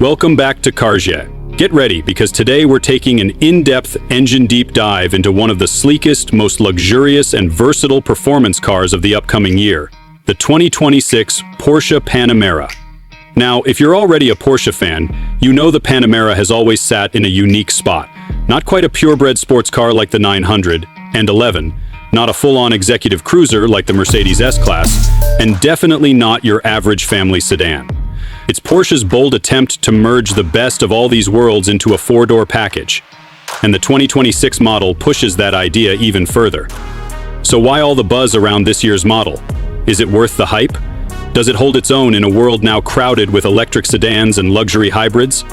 Welcome back to Carbeats. Get ready, because today we're taking an in-depth engine deep dive into one of the sleekest, most luxurious and versatile performance cars of the upcoming year, the 2026 Porsche Panamera. Now, if you're already a Porsche fan, you know the Panamera has always sat in a unique spot. Not quite a purebred sports car like the 900 and 11, not a full-on executive cruiser like the Mercedes S-Class, and definitely not your average family sedan. It's Porsche's bold attempt to merge the best of all these worlds into a four-door package. And the 2026 model pushes that idea even further. So why all the buzz around this year's model? Is it worth the hype? Does it hold its own in a world now crowded with electric sedans and luxury hybrids?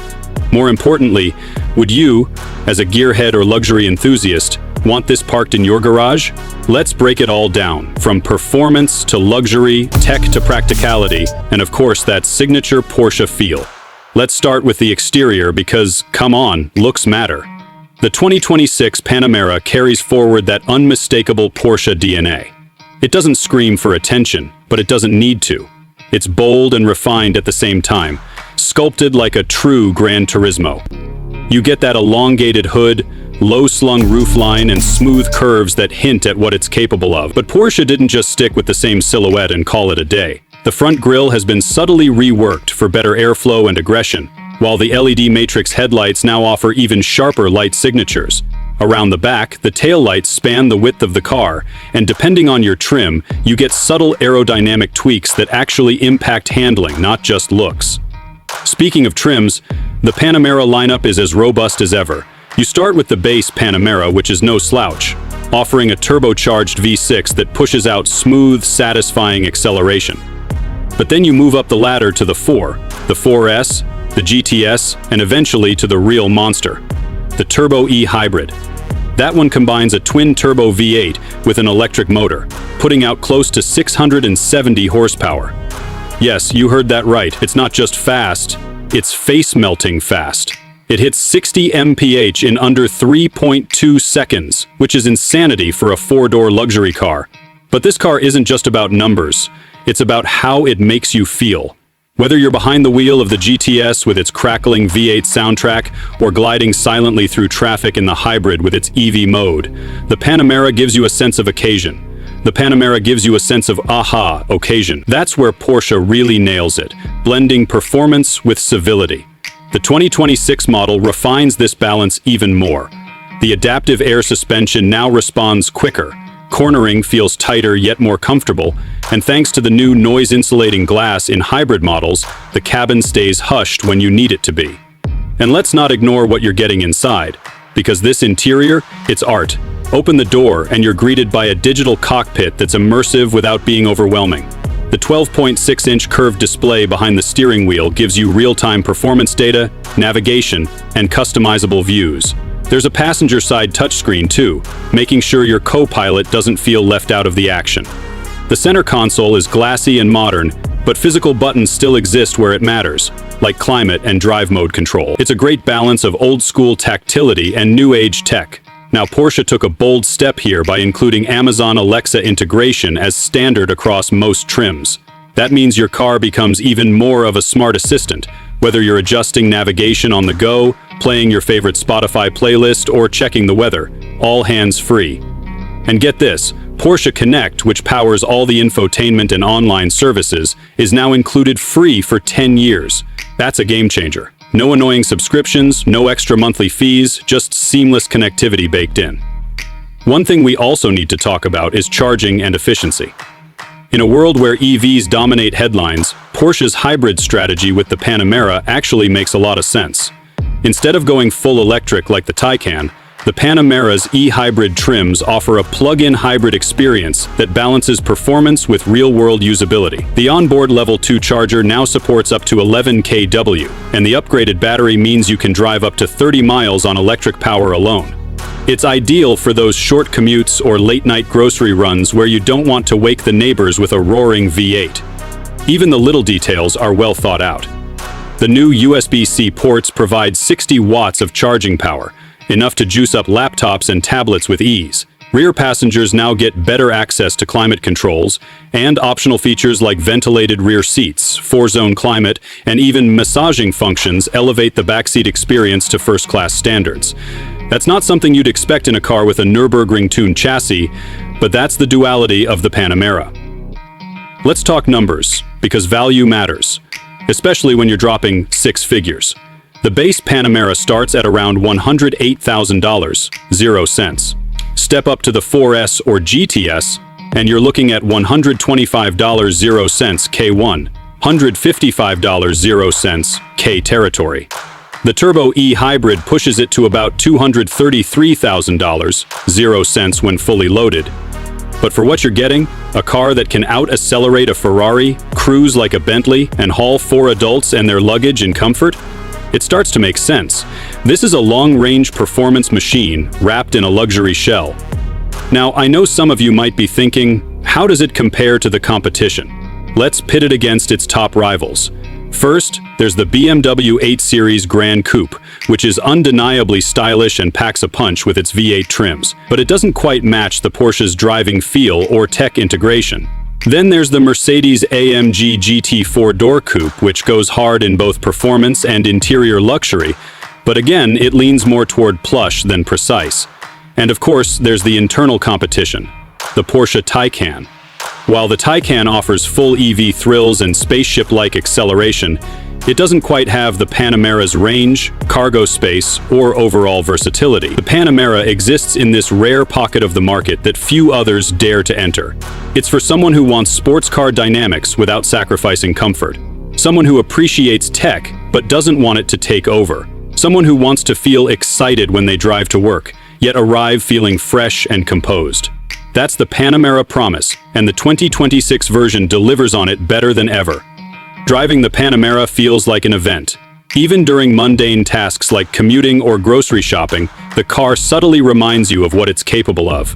More importantly, would you, as a gearhead or luxury enthusiast, want this parked in your garage? Let's break it all down, from performance to luxury, tech to practicality, and of course that signature Porsche feel. Let's start with the exterior because, come on, looks matter. The 2026 Panamera carries forward that unmistakable Porsche DNA. It doesn't scream for attention, but it doesn't need to. It's bold and refined at the same time, sculpted like a true Gran Turismo. You get that elongated hood, low-slung roofline, and smooth curves that hint at what it's capable of. But Porsche didn't just stick with the same silhouette and call it a day. The front grille has been subtly reworked for better airflow and aggression, while the LED matrix headlights now offer even sharper light signatures. Around the back, the taillights span the width of the car, and depending on your trim, you get subtle aerodynamic tweaks that actually impact handling, not just looks. Speaking of trims, the Panamera lineup is as robust as ever. You start with the base Panamera, which is no slouch, offering a turbocharged V6 that pushes out smooth, satisfying acceleration. But then you move up the ladder to the 4S, the GTS, and eventually to the real monster, the Turbo E Hybrid. That one combines a twin-turbo V8 with an electric motor, putting out close to 670 horsepower. Yes, you heard that right. It's not just fast, it's face-melting fast. It hits 60 mph in under 3.2 seconds, which is insanity for a four-door luxury car. But this car isn't just about numbers, it's about how it makes you feel. Whether you're behind the wheel of the GTS with its crackling V8 soundtrack, or gliding silently through traffic in the hybrid with its EV mode, the Panamera gives you a sense of occasion. The Panamera gives you a sense of occasion. That's where Porsche really nails it, blending performance with civility. The 2026 model refines this balance even more. The adaptive air suspension now responds quicker, cornering feels tighter yet more comfortable, and thanks to the new noise-insulating glass in hybrid models, the cabin stays hushed when you need it to be. And let's not ignore what you're getting inside, because this interior, it's art. Open the door and you're greeted by a digital cockpit that's immersive without being overwhelming. The 12.6-inch curved display behind the steering wheel gives you real-time performance data, navigation, and customizable views. There's a passenger-side touchscreen too, making sure your co-pilot doesn't feel left out of the action. The center console is glassy and modern, but physical buttons still exist where it matters, like climate and drive mode control. It's a great balance of old-school tactility and new-age tech. Now, Porsche took a bold step here by including Amazon Alexa integration as standard across most trims. That means your car becomes even more of a smart assistant, whether you're adjusting navigation on the go, playing your favorite Spotify playlist, or checking the weather, all hands-free. And get this, Porsche Connect, which powers all the infotainment and online services, is now included free for 10 years. That's a game changer. No annoying subscriptions, no extra monthly fees, just seamless connectivity baked in. One thing we also need to talk about is charging and efficiency. In a world where EVs dominate headlines, Porsche's hybrid strategy with the Panamera actually makes a lot of sense. Instead of going full electric like the Taycan, the Panamera's e-hybrid trims offer a plug-in hybrid experience that balances performance with real-world usability. The onboard Level 2 charger now supports up to 11 kW, and the upgraded battery means you can drive up to 30 miles on electric power alone. It's ideal for those short commutes or late-night grocery runs where you don't want to wake the neighbors with a roaring V8. Even the little details are well thought out. The new USB-C ports provide 60 watts of charging power, enough to juice up laptops and tablets with ease. Rear passengers now get better access to climate controls and optional features like ventilated rear seats, 4-zone climate, and even massaging functions elevate the backseat experience to first-class standards. That's not something you'd expect in a car with a Nürburgring-tuned chassis, but that's the duality of the Panamera. Let's talk numbers, because value matters, especially when you're dropping 6 figures. The base Panamera starts at around $108,000, 0 cents. Step up to the 4S or GTS, and you're looking at $125, 0 cents K1, $155, 0 cents K territory. The Turbo E Hybrid pushes it to about $233,000, 0 cents when fully loaded. But for what you're getting, a car that can out-accelerate a Ferrari, cruise like a Bentley, and haul 4 adults and their luggage in comfort, it starts to make sense. This is a long-range performance machine wrapped in a luxury shell. Now, I know some of you might be thinking, how does it compare to the competition? Let's pit it against its top rivals. First, there's the BMW 8 Series Gran Coupe, which is undeniably stylish and packs a punch with its V8 trims, but it doesn't quite match the Porsche's driving feel or tech integration. Then there's the Mercedes-AMG GT 4-door coupe, which goes hard in both performance and interior luxury, but again, it leans more toward plush than precise. And of course, there's the internal competition, the Porsche Taycan. While the Taycan offers full EV thrills and spaceship-like acceleration, it doesn't quite have the Panamera's range, cargo space, or overall versatility. The Panamera exists in this rare pocket of the market that few others dare to enter. It's for someone who wants sports car dynamics without sacrificing comfort. Someone who appreciates tech but doesn't want it to take over. Someone who wants to feel excited when they drive to work, yet arrive feeling fresh and composed. That's the Panamera promise, and the 2026 version delivers on it better than ever. Driving the Panamera feels like an event. Even during mundane tasks like commuting or grocery shopping, the car subtly reminds you of what it's capable of.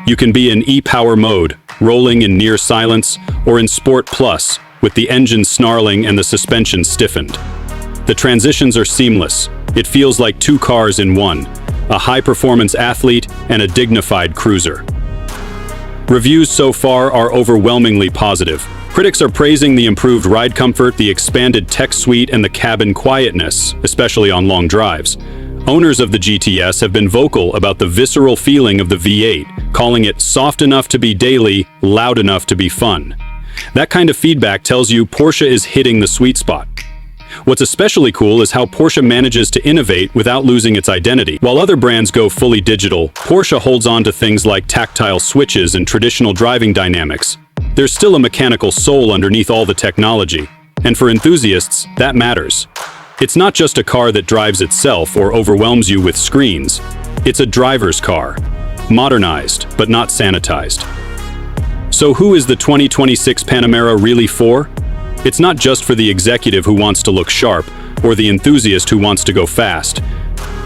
You can be in e-power mode, rolling in near silence, or in Sport Plus, with the engine snarling and the suspension stiffened. The transitions are seamless. It feels like 2 cars in one, a high-performance athlete and a dignified cruiser. Reviews so far are overwhelmingly positive. Critics are praising the improved ride comfort, the expanded tech suite, and the cabin quietness, especially on long drives. Owners of the GTS have been vocal about the visceral feeling of the V8, calling it soft enough to be daily, loud enough to be fun. That kind of feedback tells you Porsche is hitting the sweet spot. What's especially cool is how Porsche manages to innovate without losing its identity. While other brands go fully digital, Porsche holds on to things like tactile switches and traditional driving dynamics. There's still a mechanical soul underneath all the technology, and for enthusiasts, that matters. It's not just a car that drives itself or overwhelms you with screens. It's a driver's car, modernized but not sanitized. So who is the 2026 Panamera really for? It's not just for the executive who wants to look sharp or the enthusiast who wants to go fast.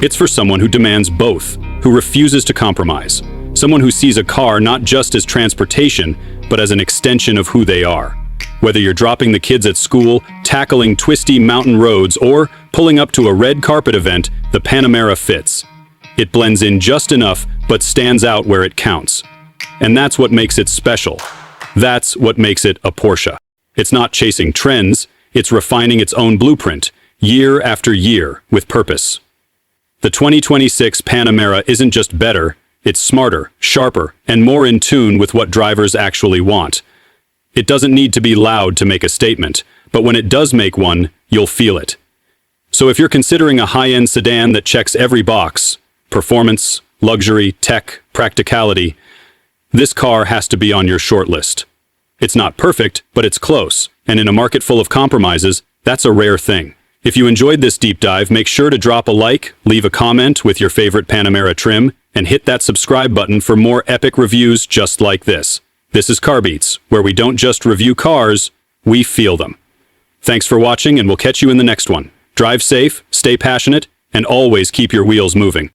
It's for someone who demands both, who refuses to compromise. Someone who sees a car not just as transportation, but as an extension of who they are. Whether you're dropping the kids at school, tackling twisty mountain roads, or pulling up to a red carpet event, the Panamera fits. It blends in just enough, but stands out where it counts. And that's what makes it special. That's what makes it a Porsche. It's not chasing trends, it's refining its own blueprint, year after year, with purpose. The 2026 Panamera isn't just better, it's smarter, sharper, and more in tune with what drivers actually want. It doesn't need to be loud to make a statement, but when it does make one, you'll feel it. So if you're considering a high-end sedan that checks every box, performance, luxury, tech, practicality, this car has to be on your short list. It's not perfect, but it's close, and in a market full of compromises, that's a rare thing. If you enjoyed this deep dive, make sure to drop a like, leave a comment with your favorite Panamera trim, and hit that subscribe button for more epic reviews just like this. This is Carbeats, where we don't just review cars, we feel them. Thanks for watching, and we'll catch you in the next one. Drive safe, stay passionate, and always keep your wheels moving.